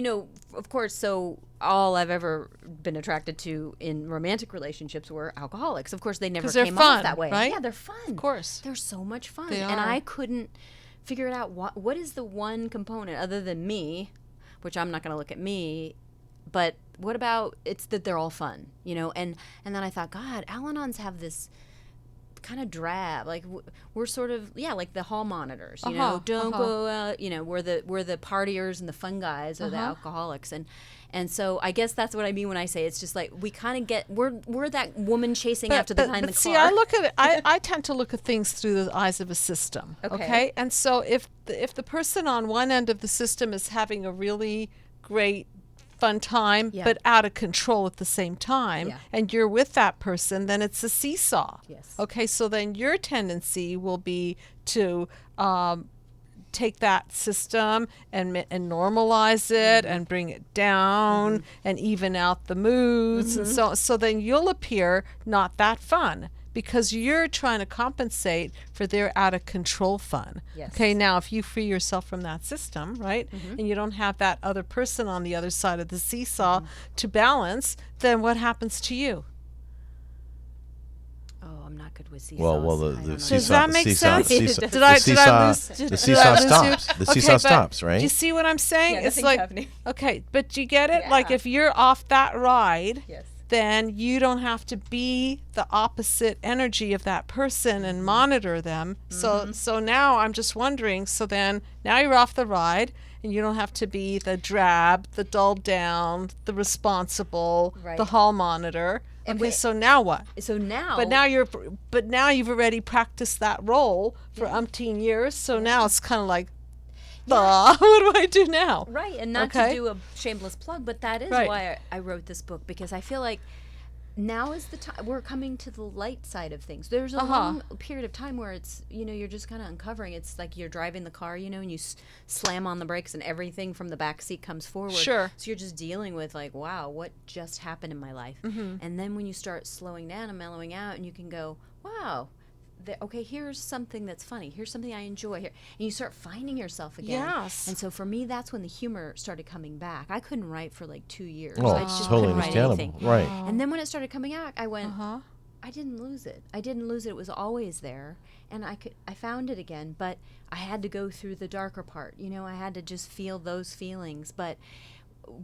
of course, so all I've ever been attracted to in romantic relationships were alcoholics. Of course, they never 'Cause they're came fun, off that way. right? Yeah, they're fun. Of course. They're so much fun. They And are. I couldn't figure it out. What is the one component other than me, which I'm not going to look at me, but what about it's that they're all fun, And then I thought, God, Al-Anons have this kind of drab, we're sort of like the hall monitors, don't go out, we're the partiers and the fun guys are the alcoholics, and so I guess that's what I mean when I say it's just like we kind of get we're that woman chasing after the guy in the car. See, I look at it. I tend to look at things through the eyes of a system. Okay. And so if the person on one end of the system is having a really great fun time, Yeah. but out of control at the same time, Yeah. and you're with that person, then it's a seesaw. Yes. Okay. So then your tendency will be to take that system and normalize it and bring it down and even out the moods, and so then you'll appear not that fun because you're trying to compensate for their out of control fun. Yes. Okay, now if you free yourself from that system, right, and you don't have that other person on the other side of the seesaw to balance, then what happens to you? Oh, I'm not good with seesaws. Well, I the don't know. seesaw. Does that the make seesaw- sense? the seesaw- Did I the lose? seesaw- the did seesaw I lose you? stops. The Okay, seesaw but stops, right? Do you see what I'm saying? Yeah, It's nothing's like happening. okay, but do you get it? Like Yeah. if you're off that ride, Yes. then you don't have to be the opposite energy of that person and monitor them. So now I'm just wondering, so then now you're off the ride and you don't have to be the drab, the dulled down, the responsible, Right. the hall monitor. And Okay, wait- so now what? So now, But now you've already practiced that role for umpteen years, so now it's kind of like, what do I do now? right, and not Okay. to do a shameless plug, but that is Right. why I wrote this book, because I feel like now is the time we're coming to the light side of things. There's a long period of time where it's, you're just kind of uncovering. It's like you're driving the car, and you slam on the brakes and everything from the back seat comes forward. Sure. So you're just dealing with like, wow, what just happened in my life? And then when you start slowing down and mellowing out, and you can go, wow, okay, here's something that's funny. Here's something I enjoy here. And you start finding yourself again. Yes. And so for me, that's when the humor started coming back. I couldn't write for like 2 years. Oh, I just totally couldn't write understandable. anything. Right. And then when it started coming out, I went, I didn't lose it. I didn't lose it. It was always there. And I found it again, but I had to go through the darker part. I had to just feel those feelings. But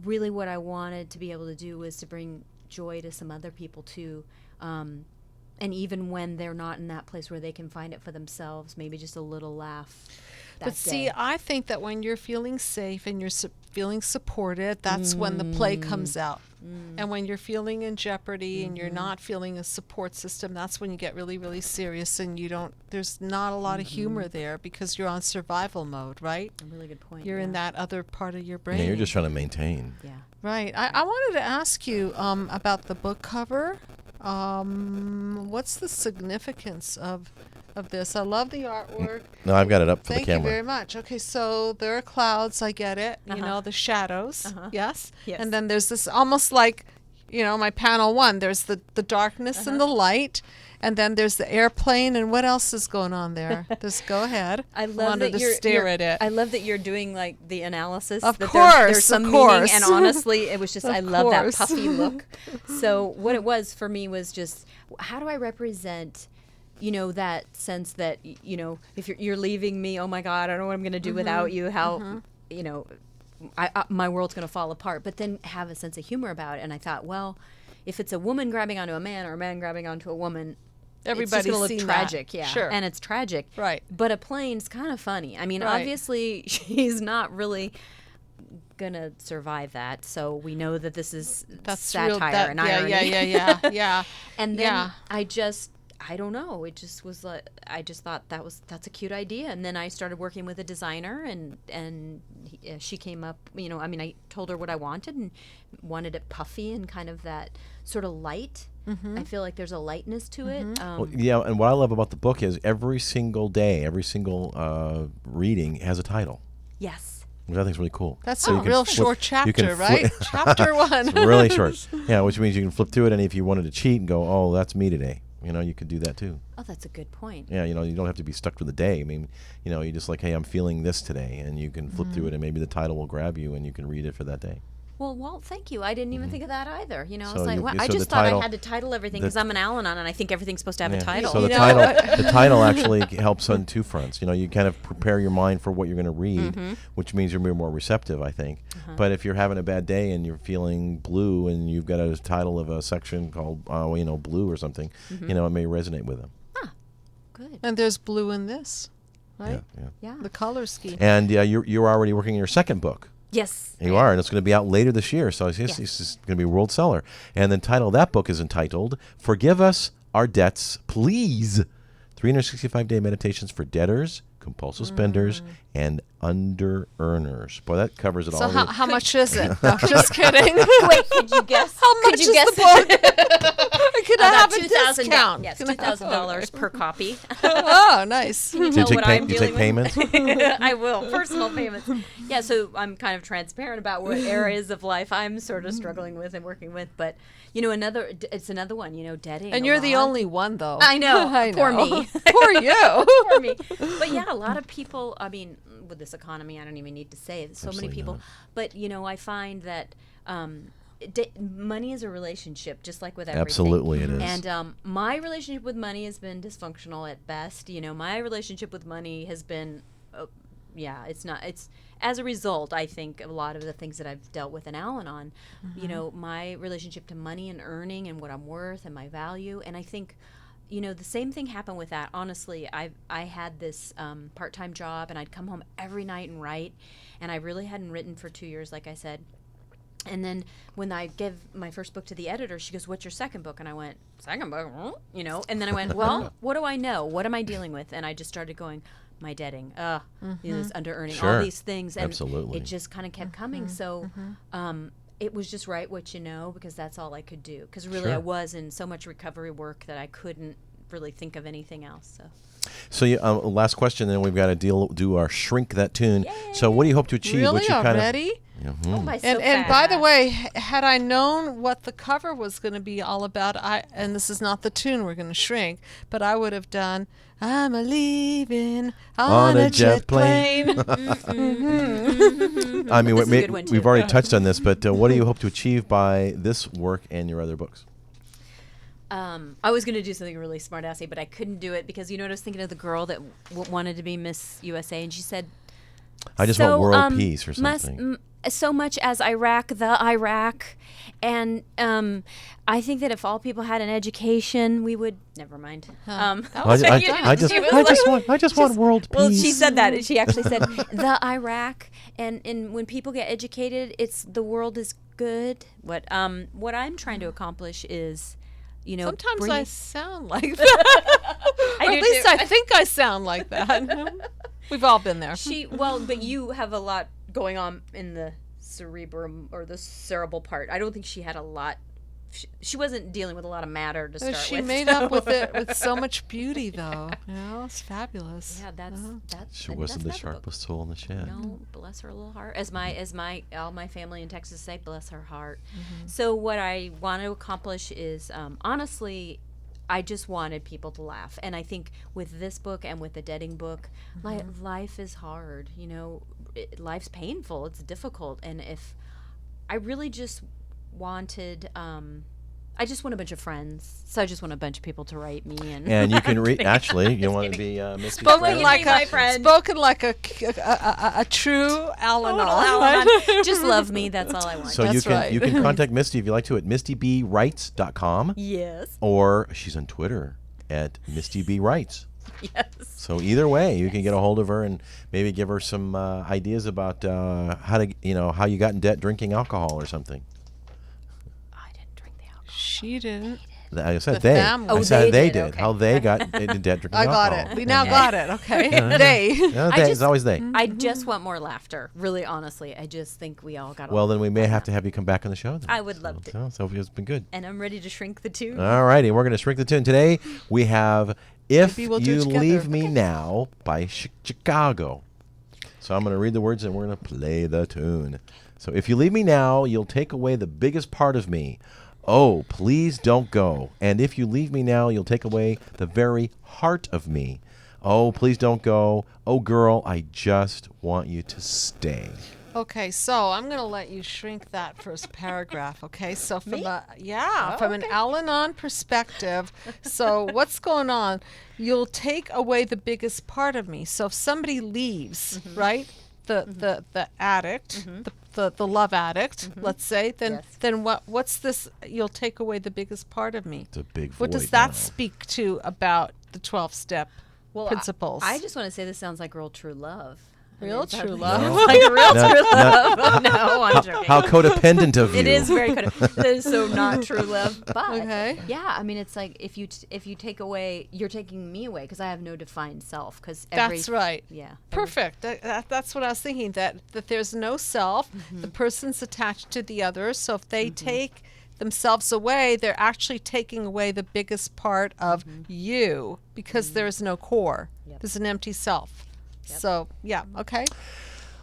really what I wanted to be able to do was to bring joy to some other people too. And even when they're not in that place where they can find it for themselves, maybe just a little laugh. But see, I think that when you're feeling safe and you're feeling supported, that's when the play comes out. And when you're feeling in jeopardy and you're not feeling a support system, that's when you get really, really serious and there's not a lot of humor there because you're on survival mode, right? A really good point. You're in that other part of your brain. Yeah, you're just trying to maintain. Yeah. Right. I wanted to ask you about the book cover. What's the significance of this? I love the artwork. No, I've got it up for Thank the you camera. very much. Okay, so there are clouds. I get it. You know, the shadows. Yes? Yes. And then there's this almost like, my panel one. There's the darkness and the light. And then there's the airplane. And what else is going on there? Just go ahead. I love wanted that to stare at it. I love that you're doing like the analysis. Of that course, there's some of meaning, course. and honestly, it was just I love that course. puffy look. So what it was for me was just how do I represent, that sense that if you're leaving me, oh my God, I don't know what I'm going to do without you. How my world's going to fall apart. But then have a sense of humor about it. And I thought, well, if it's a woman grabbing onto a man or a man grabbing onto a woman, Everybody's it's just gonna seen look that. tragic, yeah. Sure. And it's tragic. Right. But a plane's kind of funny. I mean, Right. obviously she's not really gonna survive that. So we know that this is satire and irony. Yeah. And then Yeah. I don't know. It just was like I just thought that's a cute idea. And then I started working with a designer, and she came up. I told her what I wanted and wanted it puffy and kind of that sort of light. I feel like there's a lightness to it. Well, yeah, and what I love about the book is every single day, every single reading has a title, Yes. which I think is really cool. That's So a you can real flip- short you can chapter, flip- right? Chapter one. It's really short. Yeah, which means you can flip through it, and if you wanted to cheat and go, oh, that's me today, you could do that too. Oh, that's a good point. Yeah, you don't have to be stuck to the day. I mean, you're just like, hey, I'm feeling this today, and you can flip through it, and maybe the title will grab you, and you can read it for that day. Well, Walt, thank you. I didn't even think of that either. I was So like, you- wow, so I the just thought title- I had to title everything the- because I'm an Al-Anon and I think everything's supposed to have a Yeah. title. So the title actually helps on two fronts. You kind of prepare your mind for what you're going to read, which means you're more receptive, I think. But if you're having a bad day and you're feeling blue and you've got a title of a section called, blue or something, it may resonate with them. Good. And there's blue in this, right? Yeah. Yeah. The color scheme. And you're already working on your second book. Yes. You are, and it's going to be out later this year. So it's going to be a world seller. And the title of that book is entitled "Forgive Us Our Debts, Please: 365-Day Meditations for Debtors, Compulsive Spenders, and Under-Earners." Boy, that covers it So all. how much is it? No, just kidding. Wait, could you guess? How much could you is guess the book? Could I About have a discount? Yes, Can I have $2,000 per copy. Oh, nice. Can you Do you tell take, what I'm do you dealing take with? payments? I will. Personal payments. Yeah, so I'm kind of transparent about what areas of life I'm sort of struggling with and working with. But, it's another one, debt. And you're the only one, though. I know. I Poor know. me. Poor you. Poor me. But yeah, a lot of people, with this economy, I don't even need to say it. So many Absolutely people. not. But, I find that money is a relationship, just like with everything. Absolutely it is. And my relationship with money has been dysfunctional at best. You know, my relationship with money has been, it's as a result, I think, a lot of the things that I've dealt with in Al-Anon, you know, my relationship to money and earning and what I'm worth and my value. And I think, you know, the same thing happened with that. Honestly, I had this part-time job, and I'd come home every night and write, and I really hadn't written for 2 years, like I said. And then when I gave my first book to the editor, she goes, "What's your second book?" And I went, "Second book?" You know? And then I went, well, what do I know? What am I dealing with? And I just started going, my debting, this under-earning, Sure. all these things. And Absolutely. it just kind of kept coming. So it was just write what you know, because that's all I could do. Because really Sure. I was in so much recovery work that I couldn't really think of anything else. So last question, then we've got to do our shrink that tune. So what do you hope to achieve? Really What you kind already? Oh my! And by the way, had I known what the cover was going to be all about, and this is not the tune we're going to shrink, but I would have done "I'm a leaving on a jet plane." I mean, This is a good one, we've too. already touched on this, but what do you hope to achieve by this work and your other books? I was going to do something really smart-assy, but I couldn't do it because, you know what, I was thinking of the girl that wanted to be Miss USA, and she said, I just want world peace or something. So much as Iraq, and I think that if all people had an education, we would. Never mind. I just want world peace. Well, she said that. She actually said the Iraq, and when people get educated, the world is good. What I'm trying to accomplish is, you know, Sometimes I sound like that. Or at least I think I sound like that. We've all been there. But you have a lot going on in the cerebrum or the cerebral part. I don't think she had a lot. She wasn't dealing with a lot of matter to start with. She made up with it with so much beauty, though. You know, it's fabulous. Yeah, that's. She wasn't the sharpest tool in the shed. No, bless her little heart. As all my family in Texas say, bless her heart. So what I want to accomplish is, honestly, I just wanted people to laugh. And I think with this book and with the Deading book, life is hard. You know, life's painful. It's difficult. And if I really just wanted, I just want a bunch of friends. So I just want a bunch of people to write me. And you can read, actually, you want to be Misti Spoken like a true Al-Anon. Al-Anon. Just love me. That's all I want. So you can contact Misti if you like to at mistybwrites.com. Yes. Or she's on Twitter at Misti B Writes. Yes. So either way, you can get a hold of her and maybe give her some ideas about how you got in debt drinking alcohol or something. I didn't drink the alcohol. She didn't. I said The they. family. I said they did. Okay. How they got into debt drinking I alcohol. got it. We now got it. Okay. They. No, it's always they. I just want more laughter. Really, honestly, I just think we all got. Well, then we may have to have you come back on the show. Then. I would love to. So it's been good. And I'm ready to shrink the tune. All righty, we're going to shrink the tune. Today we have "If Maybe we'll do You it together. Leave Me Now" by Chicago. So I'm going to read the words and we're going to play the tune. So if you leave me now, you'll take away the biggest part of me. Oh, please don't go. And if you leave me now, you'll take away the very heart of me. Oh, please don't go. Oh, girl, I just want you to stay. Okay, so I'm going to let you shrink that first paragraph, okay? So from from an Al-Anon perspective, so what's going on? You'll take away the biggest part of me. So if somebody leaves, right? The addict, the love addict, let's say, then what's this? You'll take away the biggest part of me. It's a big void. What does that now. speak to about the 12-step principles? I just want to say this sounds like real true love. Real It true sounds love. like real true love. No, I'm joking. How codependent of you. It is very codependent. That is so not true love. But Okay. yeah, I mean, it's like if you take away, you're taking me away because I have no defined self. That's right. Yeah. Perfect. That's what I was thinking, that there's no self. The person's attached to the other. So if they take themselves away, they're actually taking away the biggest part of you because there's no core. There's an empty self. So, yeah, okay.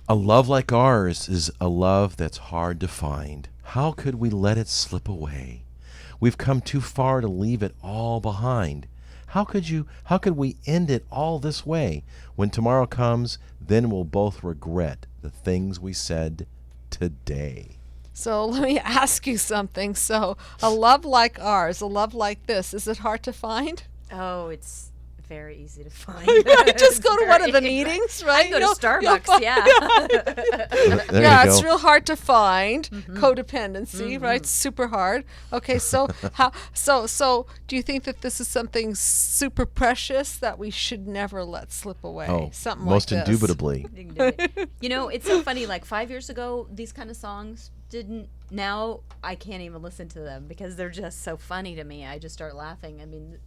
A love like ours is a love that's hard to find. How could we let it slip away? We've come too far to leave it all behind. How could we end it all this way? When tomorrow comes, then we'll both regret the things we said today. So let me ask you something. So a love like ours, a love like this, is it hard to find? Oh, it's very easy to find. Just go to one of the meetings, right? Go to Starbucks, yeah. There Yeah, you it's go. real hard to find codependency, right? Super hard. Okay, so so do you think that this is something super precious that we should never let slip away? Oh, Something most like this. indubitably. You know, it's so funny. Like 5 years ago, these kind of songs didn't. Now I can't even listen to them because they're just so funny to me. I just start laughing. I mean,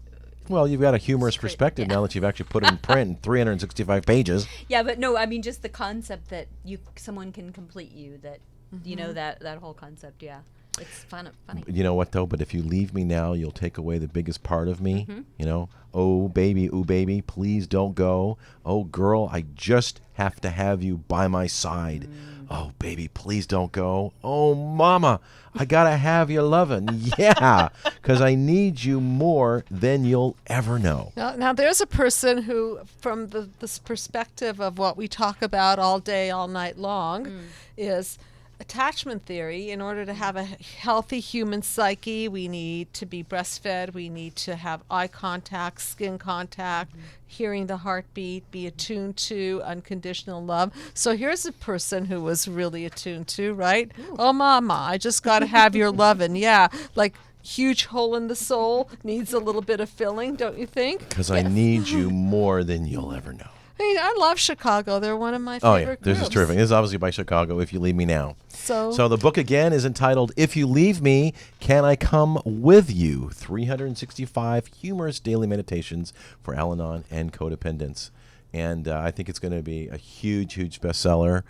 Well, you've got a humorous perspective now that you've actually put it in print in 365 pages. yeah, but no, I mean just the concept that someone can complete you. That you know that whole concept. Yeah, it's funny. You know what, though? But if you leave me now, you'll take away the biggest part of me. You know, oh, baby, ooh, baby, please don't go. Oh, girl, I just have to have you by my side. Oh, baby, please don't go. Oh, mama, I got to have your lovin'. Yeah, because I need you more than you'll ever know. Now there's a person who, from this perspective of what we talk about all day, all night long, is attachment theory. In order to have a healthy human psyche, we need to be breastfed, we need to have eye contact, skin contact, hearing the heartbeat, be attuned to unconditional love. So here's a person who was really attuned to, right? Oh, mama, I just got to have your lovin'. Yeah, like huge hole in the soul, needs a little bit of filling, don't you think? Because I need you more than you'll ever know. I mean, I love Chicago. They're one of my Oh, favorite yeah, this groups. is terrific. This is obviously by Chicago, If You Leave Me Now. So the book again is entitled If You Leave Me, Can I Come With You? 365 humorous daily meditations for Al-Anon and codependents. And I think it's going to be a huge, huge bestseller.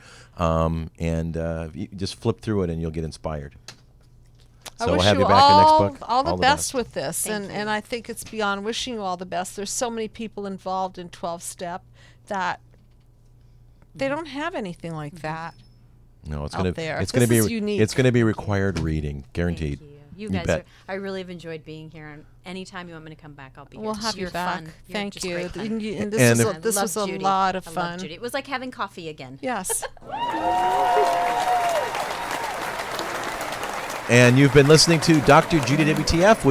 You just flip through it and you'll get inspired. I So wish we'll have you you back in all, next book. all the best with this. Thank you. And I think it's beyond wishing you all the best. There's so many people involved in 12-step that they don't have anything like that. No, it's out going there. to it's This going to is be unique. it's going to be required reading, guaranteed. Thank you. You You guys bet. I really have enjoyed being here, and anytime you want me to come back, I'll be here. We'll have You're you back. fun. You're Thank just you. great fun. And this And was if- a, this I was love a Judy. lot of I love fun. Judy. It was like having coffee again. Yes. And you've been listening to Dr. Judy WTF.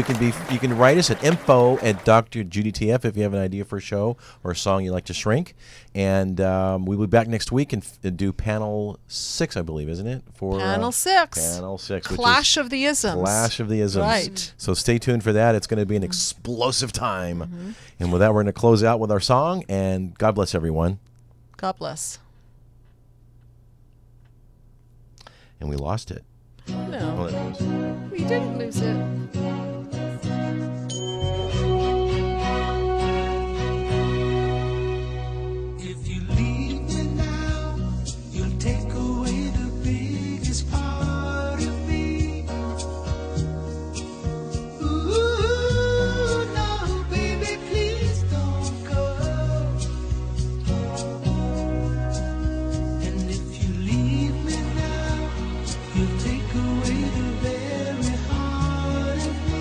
You can write us at info@drjudytf if you have an idea for a show or a song you'd like to shrink. And we'll be back next week and do panel 6, I believe, isn't it? For Panel 6. Panel 6. Which Clash is of the Isms. Clash of the Isms. Right. So stay tuned for that. It's going to be an explosive time. And with that, we're going to close out with our song. And God bless everyone. God bless. And we lost it. No, Well, it was- we didn't lose it. If you leave me now, you'll take away the biggest part of me. Ooh, no, baby, please don't go. And if you leave me now, you'll take away the very heart of me.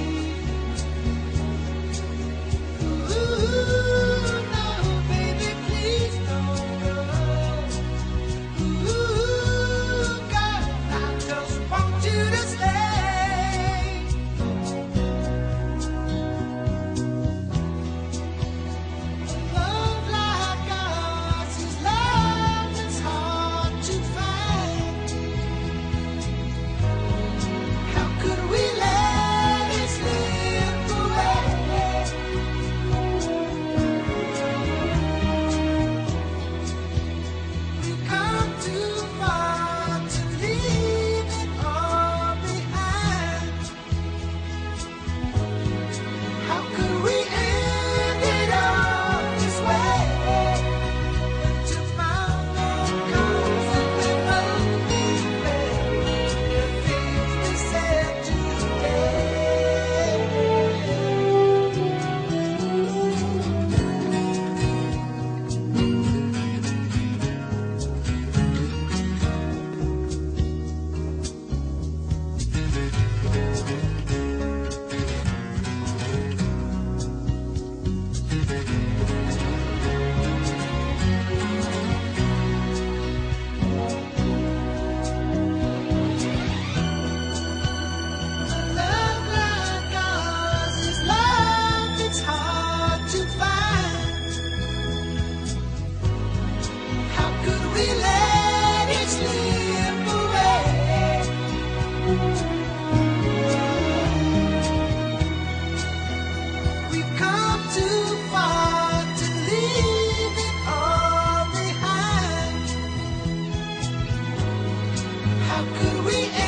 How could we